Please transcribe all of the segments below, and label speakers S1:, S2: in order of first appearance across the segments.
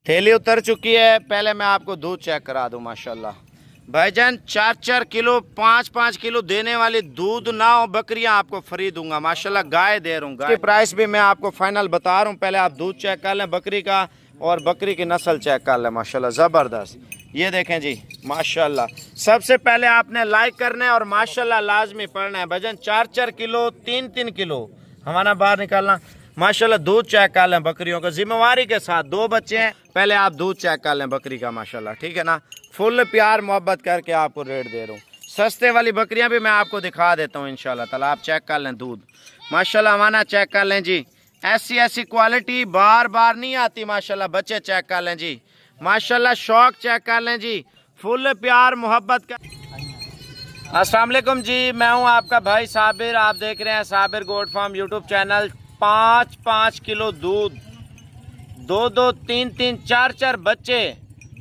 S1: थैली उतर चुकी है। पहले मैं आपको दूध चेक करा दूं। माशाल्लाह भाईजान 4-4 किलो 5-5 किलो देने वाली दूध ना हो बकरियां आपको फ्री दूंगा। माशाल्लाह गाय दे रहा हूँ। गाय प्राइस भी मैं आपको फाइनल बता रहा हूँ। पहले आप दूध चेक कर लें बकरी का और बकरी की नस्ल चेक कर लें। माशाल्लाह ज़बरदस्त। ये देखें जी माशाल्लाह। सबसे पहले आपने लाइक करना है और माशाल्लाह लाजमी पढ़ना है। भाईजान 4-4 किलो 3-3 किलो हमारा बाहर निकालना। माशाल्लाह दूध चेक कर लें बकरियों का जिम्मेवारी के साथ। 2 बच्चे हैं। पहले आप दूध चेक कर लें बकरी का। माशाल्लाह ठीक है ना। फुल प्यार मोहब्बत करके आपको रेट दे रहा हूँ। सस्ते वाली बकरियां भी मैं आपको दिखा देता हूँ इंशाल्लाह ताला। आप चेक कर लें दूध। माशाल्लाह हमारा चेक कर लें जी। ऐसी क्वालिटी बार बार नहीं आती। माशाल्लाह बच्चे चेक कर लें जी। माशाल्लाह शौक चेक कर लें जी। फुल प्यार मोहब्बत का। अस्सलाम वालेकुम जी, मैं हूं आपका भाई साबिर। आप देख रहे हैं Sabir goat farm YouTube channel. 5-5 kilo दूध, 2-2 3-3 4-4 बच्चे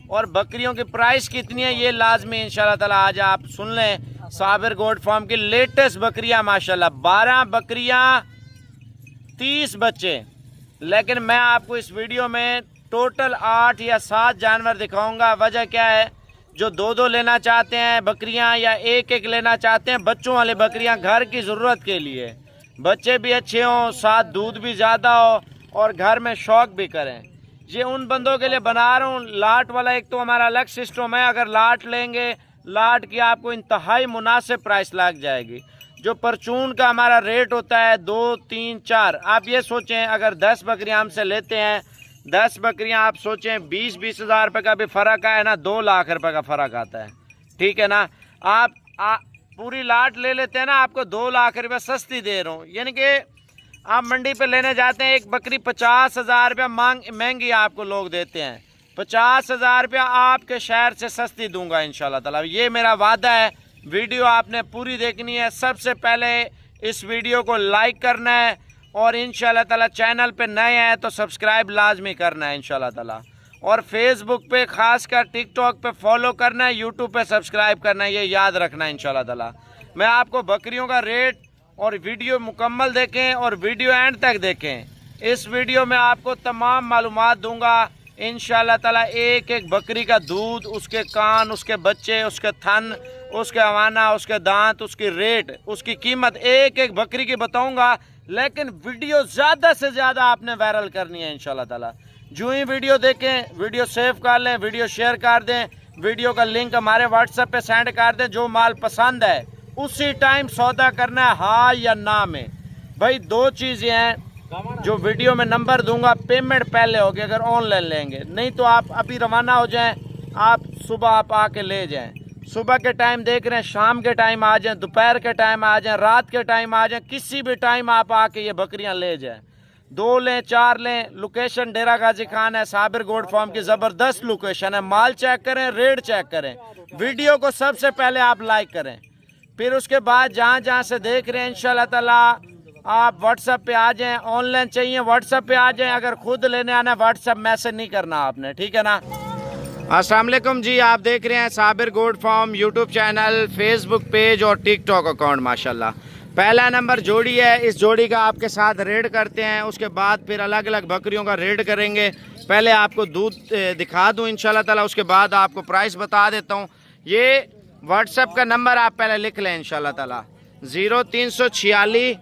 S1: और बकरियों की प्राइस कितनी है ये लाजमी इंशाल्लाह ताला आज आप सुन लें। साबिर गोट फार्म की लेटेस्ट बकरियां माशाल्लाह 12 बकरियां 30 बच्चे। लेकिन मैं आपको इस वीडियो में टोटल 8 या 7 जानवर दिखाऊंगा। वजह क्या है, जो 2-2 लेना चाहते हैं बकरियां या 1-1 लेना चाहते हैं बच्चों वाली बकरियां घर की ज़रूरत के लिए, बच्चे भी अच्छे हों, साथ दूध भी ज़्यादा हो और घर में शौक भी करें, ये उन बंदों के लिए बना रहा हूँ। लाट वाला एक तो हमारा अलग सिस्टम है। अगर लाट लेंगे लाट की आपको इंतहाई मुनासिब प्राइस लग जाएगी। जो परचून का हमारा रेट होता है 2, 3, 4, आप ये सोचें अगर 10 बकरियां हमसे लेते हैं, 10 बकरियां आप सोचें 20-20 हज़ार रुपये का भी फ़र्क है ना, 2 लाख रुपए का फ़र्क आता है। ठीक है ना। आप पूरी लाट ले लेते हैं ना, आपको 2 लाख रुपये सस्ती दे रहा हूँ। यानी कि आप मंडी पे लेने जाते हैं एक बकरी 50,000 रुपया महंगी आपको लोग देते हैं। 50,000 रुपया आपके शहर से सस्ती दूंगा इंशाल्लाह ताला। ये मेरा वादा है। वीडियो आपने पूरी देखनी है। सबसे पहले इस वीडियो को लाइक करना है और इंशाल्लाह ताला चैनल पे नए हैं तो सब्सक्राइब लाजमी करना है इंशाल्लाह ताला। और फेसबुक पे खासकर टिकटॉक पे फॉलो करना है, यूट्यूब पे सब्सक्राइब करना है, ये याद रखना है इंशाल्लाह ताला। मैं आपको बकरियों का रेट और वीडियो मुकम्मल देखें और वीडियो एंड तक देखें। इस वीडियो में आपको तमाम मालूमात दूंगा इंशाल्लाह ताला। एक एक बकरी का दूध, उसके कान, उसके बच्चे, उसके थन, उसके हवाना, उसके दांत, उसकी रेट, उसकी कीमत, एक एक बकरी की बताऊंगा। लेकिन वीडियो ज़्यादा से ज़्यादा आपने वायरल करनी है इंशाल्लाह ताला। जो ही वीडियो देखें, वीडियो सेव कर लें, वीडियो शेयर कर दें, वीडियो का लिंक हमारे व्हाट्सएप पे सेंड कर दें। जो माल पसंद है उसी टाइम सौदा करना है, हाँ या ना में। भाई 2 चीज़ें हैं। जो वीडियो में नंबर दूंगा पेमेंट पहले होगी अगर ऑनलाइन लेंगे, नहीं तो आप अभी रवाना हो जाएं। आप सुबह आप आके ले जाएं। सुबह के टाइम देख रहे हैं, शाम के टाइम आ जाएं, दोपहर के टाइम आ जाएं, रात के टाइम आ जाएं, किसी भी टाइम आप आके ये बकरियां ले जाएं। 2 लें 4 लें। लोकेशन डेरा गाजी खान है। साबिर गोट फार्म की ज़बरदस्त लोकेशन है। माल चेक करें, रेट चेक करें। वीडियो को सबसे पहले आप लाइक करें, फिर उसके बाद जहाँ जहाँ से देख रहे हैं इंशाल्लाह ताला आप व्हाट्सएप पे आ जाएं। ऑनलाइन चाहिए व्हाट्सएप पे आ जाएं। अगर खुद लेने आना है व्हाट्सएप मैसेज नहीं करना आपने, ठीक है ना। अस्सलाम वालेकुम जी, आप देख रहे हैं Sabir goat farm YouTube channel, Facebook page और टिकटॉक अकाउंट। माशाल्लाह पहला नंबर जोड़ी है। इस जोड़ी का आपके साथ रेड करते हैं, उसके बाद फिर अलग अलग बकरियों का रेड करेंगे। पहले आपको दूध दिखा दूँ इंशाल्लाह ताला, उसके बाद आपको प्राइस बता देता हूँ। ये व्हाट्सएप का नंबर आप पहले लिख लें इंशाल्लाह ताला। 0346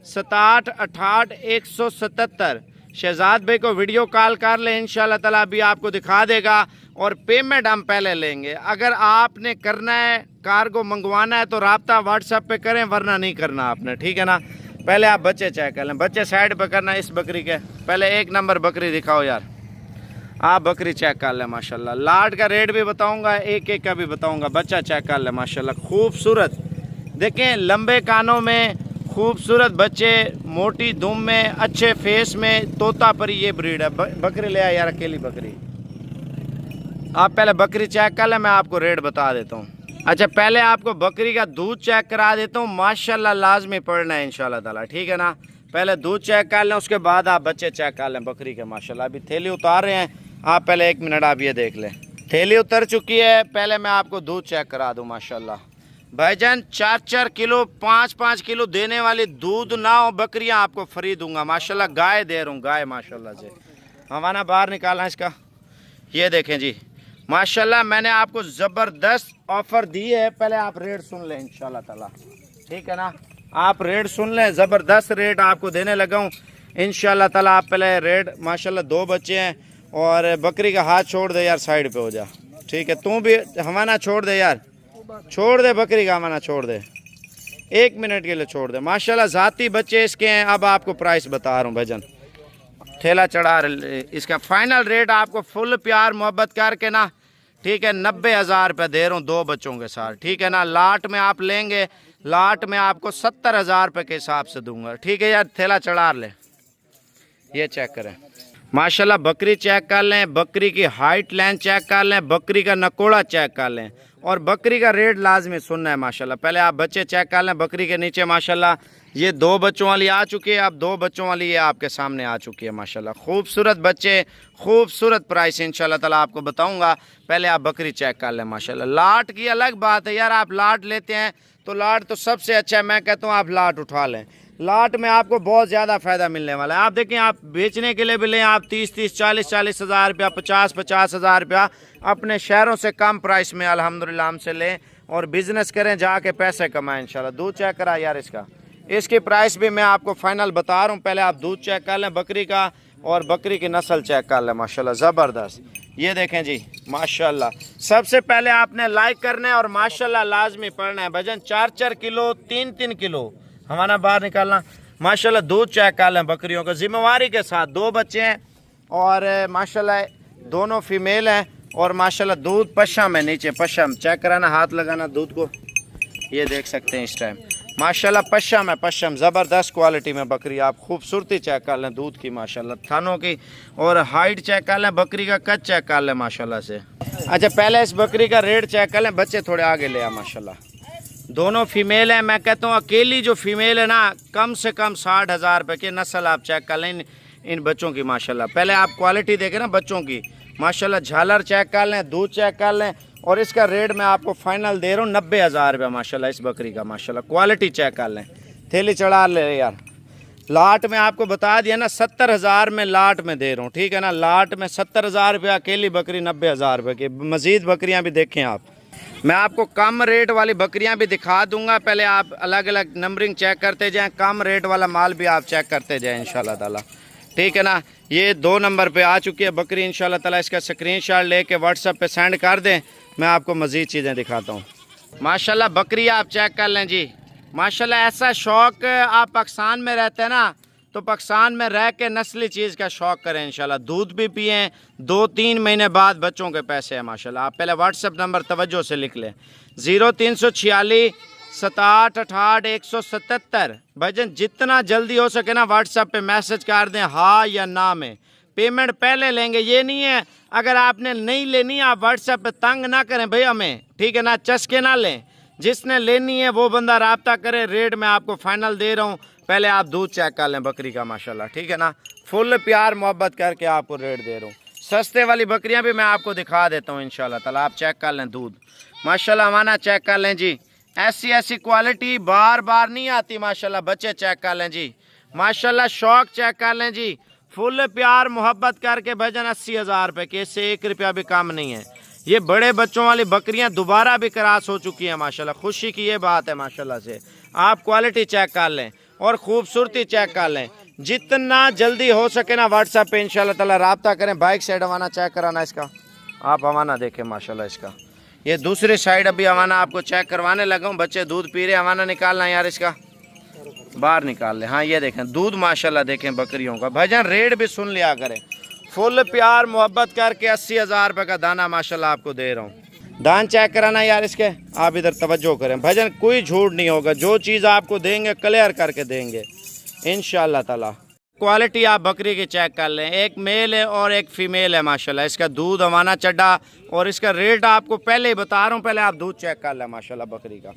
S1: 67 68 177। शहजाद भाई को वीडियो कॉल कर लें इंशाल्लाह ताला, अभी आपको दिखा देगा। और पेमेंट हम पहले लेंगे। अगर आपने करना है, कार्गो मंगवाना है तो राब्ता व्हाट्सएप पे करें, वरना नहीं करना आपने, ठीक है ना। पहले आप बच्चे चेक कर लें। बच्चे साइड पे करना इस बकरी के। पहले 1 नंबर बकरी दिखाओ यार। आप बकरी चेक कर लें माशाल्लाह। लाट का रेट भी बताऊंगा, एक एक का भी बताऊंगा। बच्चा चेक कर लें माशाल्लाह खूबसूरत। देखें लंबे कानों में खूबसूरत बच्चे, मोटी दुम में, अच्छे फेस में, तोता परी ये ब्रीड है। बकरी ले आया यार, अकेली बकरी। आप पहले बकरी चेक कर लें, मैं आपको रेट बता देता हूँ। अच्छा पहले आपको बकरी का दूध चेक करा देता हूँ। माशाल्लाह लाजमी पढ़ना है इंशाल्लाह ताला, ठीक है ना। पहले दूध चेक कर लें, उसके बाद आप बच्चे चेक कर लें बकरी के। माशाल्लाह अभी थैली उतार रहे हैं आप। पहले 1 मिनट आप ये देख लें। थैली उतर चुकी है। पहले मैं आपको दूध चेक करा दूँ। माशाल्लाह भाईजान 4-4 किलो 5-5 किलो देने वाली दूध ना हो बकरियां आपको फ्री दूंगा। माशाल्लाह गाय दे रहा हूँ, गाय माशाल्लाह से। हवाना बाहर निकालना इसका। ये देखें जी माशाल्लाह, मैंने आपको ज़बरदस्त ऑफ़र दी है। पहले आप रेट सुन लें इंशाल्लाह ताला, ठीक है ना। आप रेट सुन लें, ज़बरदस्त रेट आपको देने लगा हूँ इंशाल्लाह ताला। आप पहले रेट माशाल्लाह, 2 बच्चे हैं और बकरी का हाथ छोड़ दे यार, साइड पे हो जा, ठीक है। तू भी हवाना छोड़ दे यार, छोड़ दे बकरी का हवाना, छोड़ दे 1 मिनट के लिए छोड़ दे। माशाल्लाह ज़ाती बच्चे इसके हैं। अब आपको प्राइस बता रहा हूँ भाईजान, ठेला चढ़ा इसका फाइनल रेट आपको फुल प्यार मोहब्बत करके ना, ठीक है, 90,000 रुपये दे रहा हूँ 2 बच्चों के साथ, ठीक है ना। लाट में आप लेंगे, लाट में आपको 70,000 रुपये के हिसाब से दूंगा, ठीक है यार। ठेला चढ़ा ले, ये चेक करें माशाल्लाह, बकरी चेक कर लें, बकरी की हाइट लेंथ चेक कर लें, बकरी का नकोड़ा चेक कर लें, और बकरी का रेट लाजमी सुनना है माशाल्लाह। पहले आप बच्चे चेक कर लें। बकरी के नीचे माशाल्लाह ये 2 बच्चों वाली आ चुकी है, अब 2 बच्चों वाली ये आपके सामने आ चुकी है माशाल्लाह। खूबसूरत बच्चे, खूबसूरत प्राइस इंशाल्लाह ताला आपको बताऊंगा। पहले आप बकरी चेक कर लें माशाल्लाह। लाट की अलग बात है यार, आप लाट लेते हैं तो लाट तो सबसे अच्छा है, मैं कहता हूँ आप लाट उठा लें। लाट में आपको बहुत ज़्यादा फ़ायदा मिलने वाला है। आप देखें, आप बेचने के लिए भी लें, आप 30-30, 40-40 हज़ार रुपया, 50-50 हज़ार रुपया अपने शहरों से कम प्राइस में अल्हम्दुलिल्लाह हमसे लें और बिज़नेस करें, जाके पैसे कमाएं इंशाल्लाह। दूध चेक करा यार इसका, इसकी प्राइस भी मैं आपको फाइनल बता रहा हूँ। पहले आप दूध चेक कर लें बकरी का, और बकरी की नस्ल चेक कर लें माशाल्लाह, ज़बरदस्त। ये देखें जी माशाल्लाह। सबसे पहले आपने लाइक करना है और माशाल्लाह लाजमी पढ़ना है। वजन 4-4 किलो, 3-3 किलो हमारा बाहर निकालना माशाल्लाह। दूध चेक कर लें बकरियों का जिम्मेवारी के साथ। 2 बच्चे हैं और माशाल्लाह दोनों फीमेल हैं, और माशाल्लाह दूध पशम है, नीचे पशम चेक कराना, हाथ लगाना दूध को, ये देख सकते हैं इस टाइम माशाल्लाह पशम है, पशम ज़बरदस्त क्वालिटी में बकरी। आप खूबसूरती चेक कर लें दूध की माशाल्लाह, थानों की, और हाइट चेक कर लें, बकरी का कद चेक कर लें माशाल्लाह से। अच्छा पहले इस बकरी का रेट चेक कर लें। बच्चे थोड़े आगे ले आ माशाल्लाह, दोनों फीमेल हैं। मैं कहता हूँ अकेली जो फीमेल है ना, कम से कम 60,000 रुपये की नस्ल आप चेक कर लें इन बच्चों की माशाल्लाह। पहले आप क्वालिटी देखें ना बच्चों की माशाल्लाह, झालर चेक कर लें, दूध चेक कर लें, और इसका रेट मैं आपको फाइनल दे रहा हूँ 90,000 रुपये माशाल्लाह इस बकरी का माशाल्लाह। क्वालिटी चेक कर लें, थैली चढ़ा ले यार। लाट में आपको बता दिया ना 70,000 में लाट में दे रहा हूँ, ठीक है ना। लाट में 70,000 रुपये अकेली बकरी, 90,000 रुपये की। मज़ीद बकरियाँ भी देखें आप, मैं आपको कम रेट वाली बकरियां भी दिखा दूंगा। पहले आप अलग अलग नंबरिंग चेक करते जाएं, कम रेट वाला माल भी आप चेक करते जाएं इंशाल्लाह ताला, ठीक है ना। ये 2 नंबर पे आ चुकी है बकरी इंशाल्लाह ताला। इसका स्क्रीनशॉट लेके व्हाट्सएप पे सेंड कर दें, मैं आपको मज़ीद चीज़ें दिखाता हूँ माशाल्लाह। बकरी आप चेक कर लें जी माशाल्लाह। ऐसा शौक़, आप पाकिस्तान में रहते हैं ना, तो पाकिस्तान में रह के नस्ली चीज़ का शौक़ करें इंशाल्लाह। दूध भी पिएँ, 2-3 महीने बाद बच्चों के पैसे हैं माशाल्लाह। आप पहले व्हाट्सएप नंबर तवज्जो से लिख लें, 0346 6768 177। भाईजान जितना जल्दी हो सके ना व्हाट्सएप पे मैसेज कर दें हाँ या ना में। पेमेंट पहले लेंगे, ये नहीं है अगर आपने नहीं लेनी आप व्हाट्सएप पे तंग ना करें भाई हमें, ठीक है ना, चस्के ना लें। जिसने लेनी है वो बंदा राब्ता करे। रेट मैं आपको फाइनल दे रहा हूँ। पहले आप दूध चेक कर लें बकरी का माशाल्लाह, ठीक है ना। फुल प्यार मोहब्बत करके आपको रेट दे रहा हूँ। सस्ते वाली बकरियाँ भी मैं आपको दिखा देता हूँ इंशाल्लाह ताला। आप चेक कर लें दूध माशाल्लाह, हमारा चेक कर लें जी। ऐसी क्वालिटी बार बार नहीं आती माशाल्लाह। बच्चे चेक कर लें जी माशाल्लाह, शौक चेक कर लें जी। फुल प्यार मोहब्बत करके भजन 80,000 रुपये के, इससे 1 रुपया भी कम नहीं है। ये बड़े बच्चों वाली बकरियां दोबारा भी क्रॉस हो चुकी हैं माशाल्लाह। खुशी की ये बात है माशाल्लाह से। आप क्वालिटी चेक कर लें और खूबसूरती चेक कर लें। जितना जल्दी हो सके ना व्हाट्सएप पे इंशाल्लाह ताला रब्ता करें। बाइक साइड हवाना चेक कराना इसका, आप हवाना देखें माशाल्लाह इसका। ये दूसरी साइड अभी हवाना आपको चेक करवाने लगा हूँ। बच्चे दूध पी रहे, हवाना निकालना यार इसका, बाहर निकाल ले। हाँ ये देखें दूध माशाल्लाह देखें बकरियों का। भाईजान रेट भी सुन लिया करें। फुल प्यार मोहब्बत करके 80,000 रुपये का दाना माशाल्लाह आपको दे रहा हूँ। दान चेक कराना यार इसके, आप इधर तवज्जो करें। भाईजान कोई झूठ नहीं होगा, जो चीज़ आपको देंगे क्लियर करके देंगे इंशाल्लाह ताला। क्वालिटी आप बकरी की चेक कर लें, एक मेल है और एक फीमेल है माशाल्लाह। इसका दूध हवाना चड्डा, और इसका रेट आपको पहले ही बता रहा हूँ। पहले आप दूध चेक कर लें माशाल्लाह बकरी का।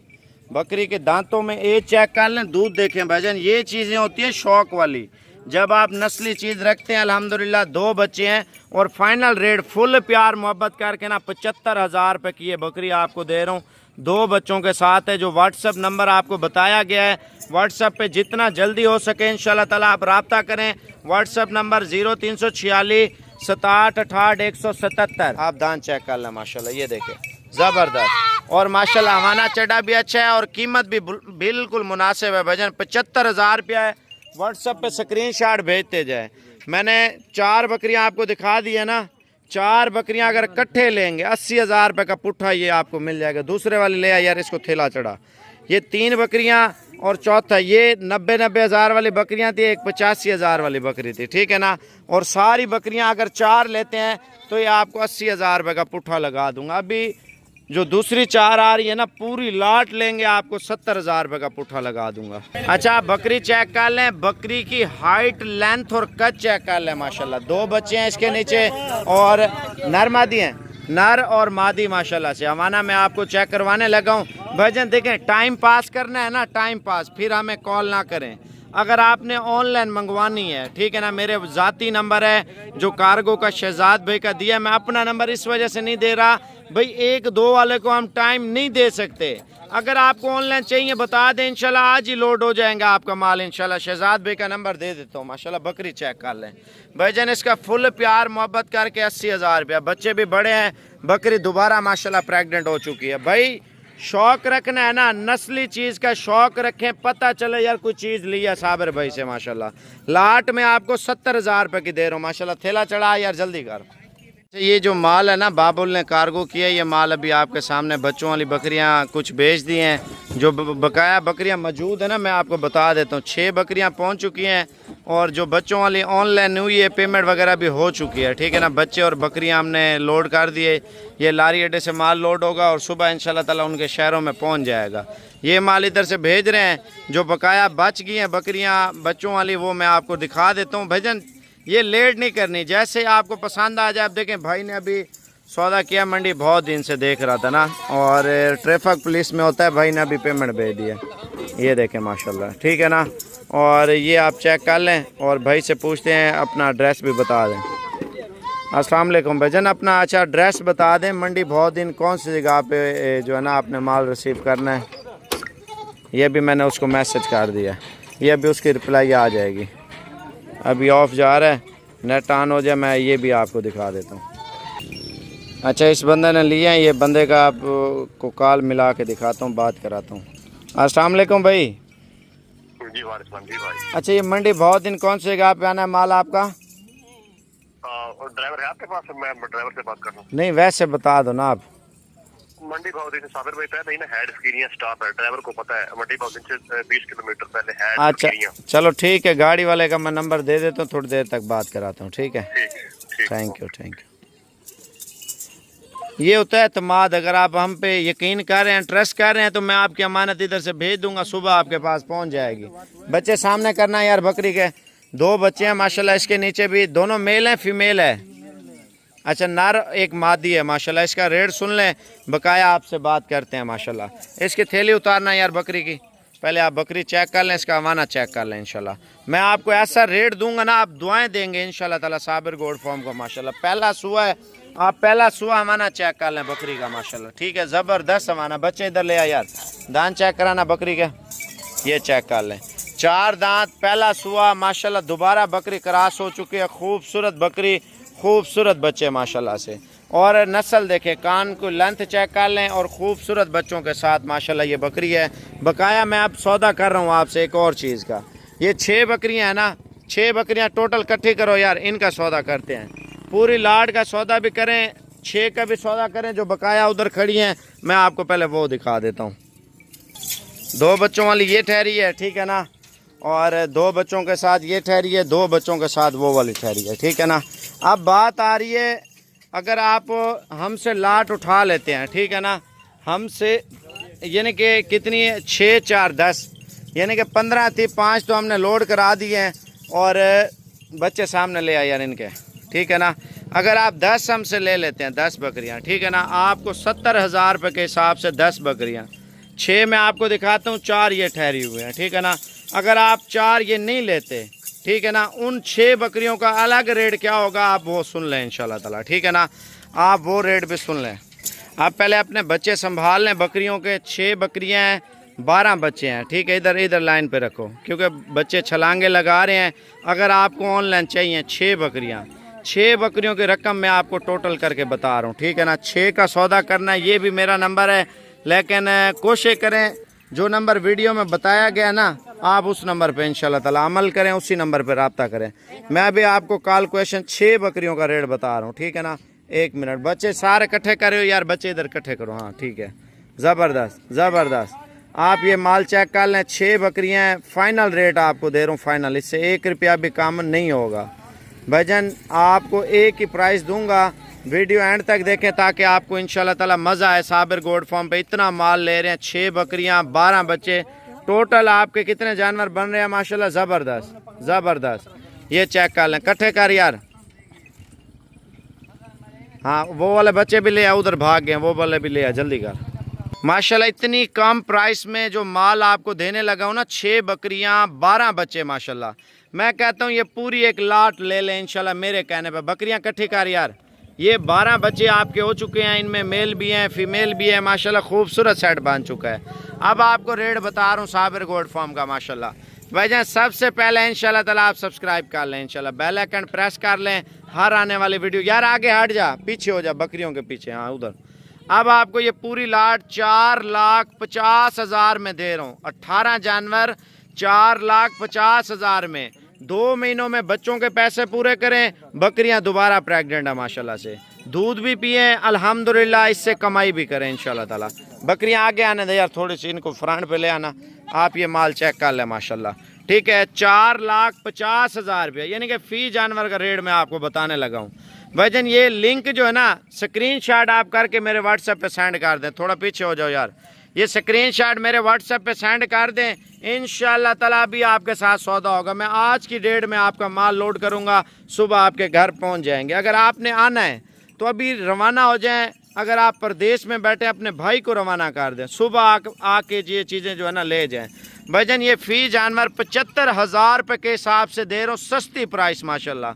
S1: बकरी के दांतों में एज चेक कर लें, दूध देखें भाईजान। ये चीज़ें होती हैं शौक वाली, जब आप नस्ली चीज़ रखते हैं। अल्हम्दुलिल्लाह 2 बच्चे हैं और फाइनल रेट फुल प्यार मोहब्बत करके ना 75,000 रुपये की ये बकरी आपको दे रहा हूँ। 2 बच्चों के साथ है। जो व्हाट्सएप नंबर आपको बताया गया है, व्हाट्सएप पे जितना जल्दी हो सके इंशाल्लाह ताला आप रब्ता करें। WhatsApp number 0346 67 68 177। आप दान चेक कर लें माशाल्लाह, ये देखें ज़बरदस्त। और माशाल्लाह हमारा चढ़ा भी अच्छा है और कीमत भी बिल्कुल मुनासिब है भजन। 75,000 रुपया है। व्हाट्सएप पे स्क्रीनशॉट भेजते जाए। मैंने 4 बकरियां आपको दिखा दी है ना, 4 बकरियां अगर इकट्ठे लेंगे 80,000 रुपये का पुट्ठा ये आपको मिल जाएगा। दूसरे वाले ले आया यार, इसको थैला चढ़ा। ये 3 बकरियां और चौथा ये 90 हज़ार वाली बकरियां थी, एक 85,000 वाली बकरी थी, ठीक है ना। और सारी बकरियां अगर 4 लेते हैं तो ये आपको 80,000 रुपये का पुट्ठा लगा दूंगा। अभी जो दूसरी 4 आ रही है ना, पूरी लाट लेंगे आपको 70,000 रुपये का पुट्ठा लगा दूंगा। अच्छा बकरी चेक कर लें, बकरी की हाइट लेंथ और कद चेक कर लें माशाल्लाह। 2 बच्चे हैं इसके नीचे और नर मादी हैं, नर और मादी माशाल्लाह से। हमारा मैं आपको चेक करवाने लगा हूँ भाईजान। देखें टाइम पास करना है ना, टाइम पास, फिर हमें कॉल ना करें। अगर आपने ऑनलाइन मंगवानी है, ठीक है ना, मेरे ज़ाती नंबर है जो कार्गो का शहजाद भाई का दिया। मैं अपना नंबर इस वजह से नहीं दे रहा भाई, 1-2 वाले को हम टाइम नहीं दे सकते। अगर आपको ऑनलाइन चाहिए बता दें, इंशाल्लाह आज ही लोड हो जाएगा आपका माल इंशाल्लाह। शहजाद भाई का नंबर दे देता हूँ माशाल्लाह। बकरी चेक कर लें भाईजान, इसका फुल प्यार मोहब्बत करके 80,000 रुपया। बच्चे भी बड़े हैं, बकरी दोबारा माशाल्लाह प्रेग्नेंट हो चुकी है। भाई शौक रखना है ना, नस्ली चीज़ का शौक रखें, पता चले यार कोई चीज़ लिया साबिर भाई से माशाल्लाह। लाट में आपको 70,000 रुपये की दे रहा हूँ माशाल्लाह। थैला चढ़ा यार, जल्दी कर। ये जो माल है ना बाबुल ने कार्गो किया, ये माल अभी आपके सामने बच्चों वाली बकरियां कुछ बेच दी हैं। जो बकाया बकरियां मौजूद है ना, मैं आपको बता देता हूँ। 6 बकरियां पहुंच चुकी हैं और जो बच्चों वाली ऑनलाइन हुई है, पेमेंट वगैरह भी हो चुकी है, ठीक है ना। बच्चे और बकरियां हमने लोड कर दिए। ये लारी अड्डे से माल लोड होगा और सुबह इंशाल्लाह ताला उनके शहरों में पहुँच जाएगा। ये माल इधर से भेज रहे हैं। जो बकाया बच गई हैं बकरियाँ बच्चों वाली, वो मैं आपको दिखा देता हूँ भाईजान। ये लेट नहीं करनी, जैसे आपको पसंद आ जाए। आप देखें भाई ने अभी सौदा किया, मंडी बहुत दिन से देख रहा था ना, और ट्रैफिक पुलिस में होता है, भाई ने अभी पेमेंट भेज दिया। ये देखें माशाल्लाह, ठीक है ना। और ये आप चेक कर लें और भाई से पूछते हैं, अपना एड्रेस भी बता दें। अस्सलाम वालेकुम भाईजान, अपना अच्छा एड्रेस बता दें। मंडी बहुत दिन कौन सी जगह पे जो है ना आपने माल रिसीव करना है। ये भी मैंने उसको मैसेज कर दिया, ये अभी उसकी रिप्लाई आ जाएगी। अभी ऑफ जा रहा है, नेट ऑन हो जाए मैं ये भी आपको दिखा देता हूँ। अच्छा इस बंदे ने लिया है, ये बंदे का आपको कॉल मिला के दिखाता हूँ, बात कराता हूँ। अस्सलाम वालेकुम भाई।
S2: जी वालेकुम जी भाई।
S1: अच्छा ये मंडी बहुत दिन कौन सी जगह पे आना है माल आपका?
S2: ड्राइवर है आपके पास? मैं ड्राइवर से बात कर रहा हूँ।
S1: नहीं वैसे बता दो ना आप।
S2: मंडी भावदीन साबिर भाई पहले ही ना हेड स्क्रीनिया स्टॉप है, ड्राइवर को पता है। मंडी भावदीन से 20 किलोमीटर पहले हेड
S1: अच्छा
S2: स्क्रीनिया।
S1: चलो ठीक है, गाड़ी वाले का मैं नंबर दे देता हूँ, थोड़ी देर तक बात कराता हूँ, ठीक है।
S2: ठीक।
S1: Thank you thank you. ये होता है एतमाद। अगर आप हम पे यकीन कर रहे हैं, ट्रस्ट कर रहे हैं, तो मैं आपकी अमानत इधर से भेज दूंगा, सुबह आपके पास पहुंच जाएगी। बच्चे सामने करना है यार, बकरी के 2 बच्चे हैं माशाल्लाह। इसके नीचे भी दोनों मेल हैं, फीमेल है। अच्छा नर एक मादी है माशाल्लाह। इसका रेट सुन लें, बकाया आपसे बात करते हैं माशाल्लाह। इसकी थैली उतारना यार बकरी की, पहले आप बकरी चेक कर लें, इसका अमाना चेक कर लें इंशाल्लाह। मैं आपको ऐसा रेट दूंगा ना, आप दुआएं देंगे इंशाल्लाह ताला साबिर गोल्ड फार्म को माशाल्लाह। पहला सुआ है, आप पहला सुआ अमाना चेक कर लें बकरी का माशाल्लाह, ठीक है। ज़बरदस्त अमाना। बच्चे इधर ले आ यार, दांत चेक कराना बकरी के, ये चेक कर लें। 4 दांत, पहला सुआ माशाल्लाह। दोबारा बकरी क्रॉस हो चुकी है, खूबसूरत बकरी, खूबसूरत बच्चे माशाल्लाह से। और नस्ल देखें, कान को लेंथ चेक कर लें और खूबसूरत बच्चों के साथ माशाल्लाह ये बकरी है। बकाया मैं अब सौदा कर रहा हूँ आपसे एक और चीज़ का। ये 6 बकरियाँ हैं ना, 6 बकरियाँ टोटल इकट्ठी करो यार, इनका सौदा करते हैं। पूरी लाट का सौदा भी करें, 6 का भी सौदा करें। जो बकाया उधर खड़ी हैं मैं आपको पहले वो दिखा देता हूँ। 2 बच्चों वाली ये ठहरी है, ठीक है ना, और 2 बच्चों के साथ ये ठहरी है, 2 बच्चों के साथ वो वाली ठहरी है, ठीक है ना। अब बात आ रही है, अगर आप हमसे लाट उठा लेते हैं, ठीक है ना, हमसे यानी कि कितनी है, 6 4 10 यानी कि 15 थी, 5 तो हमने लोड करा दिए हैं और बच्चे सामने ले आए यार इनके, ठीक है ना। अगर आप 10 हमसे ले लेते हैं, 10 बकरियां, ठीक है ना, आपको 70,000 रुपये के हिसाब से 10 बकरियां। 6 मैं आपको दिखाता हूँ, 4 ये ठहरी हुए हैं, ठीक है ना। अगर आप 4 ये नहीं लेते, ठीक है ना, उन 6 बकरियों का अलग रेट क्या होगा आप वो सुन लें इंशाल्लाह ताला, ठीक है ना। आप वो रेट भी सुन लें। आप पहले अपने बच्चे संभाल लें बकरियों के। 6 बकरियां हैं, 12 बच्चे हैं, ठीक है। इधर लाइन पे रखो क्योंकि बच्चे छलांगे लगा रहे हैं। अगर आपको ऑनलाइन चाहिए 6 बकरियां, 6 बकरियों की रकम मैं आपको टोटल करके बता रहा हूँ, ठीक है ना। 6 का सौदा करना है, ये भी मेरा नंबर है, लेकिन कोशिश करें जो नंबर वीडियो में बताया गया ना, आप उस नंबर पे इंशाल्लाह ताला अमल करें, उसी नंबर पे रब्ता करें। मैं भी आपको कैलकुलेशन 6 बकरियों का रेट बता रहा हूँ, ठीक है ना। 1 मिनट, बच्चे सारे इकट्ठे करो यार, बच्चे इधर इकट्ठे करो, हाँ ठीक है। ज़बरदस्त ज़बरदस्त, आप ये माल चेक कर लें। 6 बकरियाँ हैं, फाइनल रेट आपको दे रहा हूँ, फाइनल, इससे 1 रुपया भी कम नहीं होगा भाईजान। आपको एक ही प्राइस दूंगा, वीडियो एंड तक देखें ताकि आपको इंशाल्लाह ताला मज़ा आए। साबिर गोड फार्म पे इतना माल ले रहे हैं, 6 बकरियां 12 बच्चे, टोटल आपके कितने जानवर बन रहे हैं माशाल्लाह, ज़बरदस्त ज़बरदस्त। ये चेक कर लें, इकट्ठे कर यार, हाँ वो वाले बच्चे भी ले आ, उधर भाग गए, वो वाले भी ले आ, जल्दी कर। माशाल्लाह इतनी कम प्राइस में जो माल आपको देने लगा हूँ ना, 6 बकरियां 12 बच्चे माशाल्लाह। मैं कहता हूँ ये पूरी एक लाट ले लें इंशाल्लाह मेरे कहने पे। बकरियां इकट्ठी कर यार, ये 12 बच्चे आपके हो चुके हैं, इनमें मेल भी हैं फीमेल भी है माशाल्लाह, खूबसूरत सेट बन चुका है। अब आपको रेट बता रहा हूँ साबिर गोड फार्म का माशाल्लाह। भाईजान सबसे पहले इंशाल्लाह ताला आप सब्सक्राइब कर लें, इंशाल्लाह बेल आइकन प्रेस कर लें, हर आने वाली वीडियो, यार आगे हट जा, पीछे हो जा, बकरियों के पीछे, हाँ उधर। अब आपको ये पूरी लाट 4,50,000 में दे रहा हूँ, 18 जानवर 4,50,000 में। 2 महीनों में बच्चों के पैसे पूरे करें, बकरियां दोबारा प्रेग्नेंट है माशाल्लाह से, दूध भी पिए अल्हम्दुलिल्लाह, इससे कमाई भी करें इंशाल्लाह ताला। बकरियां आगे आने दे यार, थोड़ी सी इनको फ्रंट पे ले आना। आप ये माल चेक कर लें माशाल्लाह, ठीक है। 4,50,000 रुपया, यानी कि फी जानवर का रेट मैं आपको बताने लगा हूँ भाईजान। ये लिंक जो है ना, स्क्रीनशॉट आप करके मेरे व्हाट्सएप पे सेंड कर दें, थोड़ा पीछे हो जाओ यार, ये स्क्रीनशॉट मेरे व्हाट्सएप पे सेंड कर दें, इंशाल्लाह ताला भी आपके साथ सौदा होगा। मैं आज की डेट में आपका माल लोड करूंगा, सुबह आपके घर पहुंच जाएंगे। अगर आपने आना है तो अभी रवाना हो जाएं, अगर आप प्रदेश में बैठे अपने भाई को रवाना कर दें, सुबह आके ये चीज़ें जो है ना ले जाएं भाईजान। ये फी जानवर 75,000 रुपये के हिसाब से दे रहा हूँ, सस्ती प्राइस माशाल्लाह।